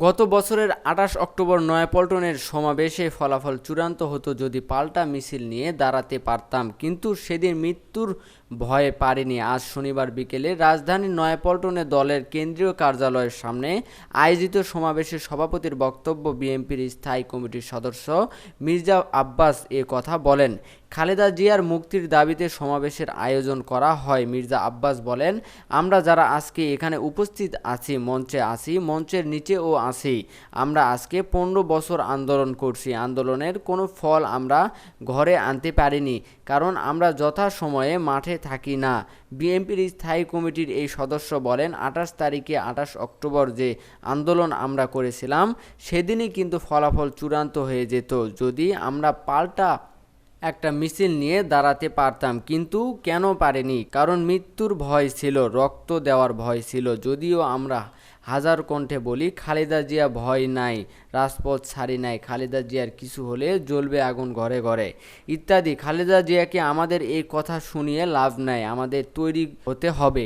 গত বছরের ২৮ অক্টোবর নয়াপল্টনের সমাবেশে ফলাফল চূড়ান্ত হতো যদি পাল্টা মিছিল নিয়ে দাঁড়াতে পারতাম, কিন্তু সেদিন মৃত্যুর ভয়ে পারিনি। আজ শনিবার বিকেলে রাজধানীর নয়াপল্টনে দলের কেন্দ্রীয় কার্যালয়ের সামনে আয়োজিত সমাবেশে সভাপতির বক্তব্য বিএনপির স্থায়ী কমিটির সদস্য মির্জা আব্বাস এ কথা বলেন। খালেদা জিয়ার মুক্তির দাবিতে সমাবেশের আয়োজন করা হয়। মির্জা আব্বাস বলেন, আমরা যারা আজকে এখানে উপস্থিত আছি, মঞ্চে আছি, মঞ্চের নিচেও আছি, আমরা আজকে ১৫ বছর আন্দোলন করছি। আন্দোলনের কোনো ফল আমরা ঘরে আনতে পারিনি, কারণ আমরা যথাসময়ে মাঠে থাকি না। বিএনপির স্থায়ী কমিটির এই সদস্য বলেন, ২৮ তারিখে ২৮ অক্টোবর যে আন্দোলন আমরা করেছিলাম, সেদিনই কিন্তু ফলাফল চূড়ান্ত হয়ে যেত যদি আমরা পাল্টা একটা মিছিল নিয়ে দাঁড়াতে পারতাম, কিন্তু কেন পারিনি? কারণ মৃত্যুর ভয় ছিল, রক্ত দেওয়ার ভয় ছিল। যদিও আমরা হাজার কণ্ঠে বলি, খালেদা জিয়া ভয় নাই, রাজপথ ছাড়ি নাই, খালেদা জিয়ার কিছু হলে জ্বলবে আগুন ঘরে ঘরে ইত্যাদি। খালেদা জিয়াকে আমাদের এই কথা শুনিয়ে লাভ নাই, আমাদের তৈরি হতে হবে।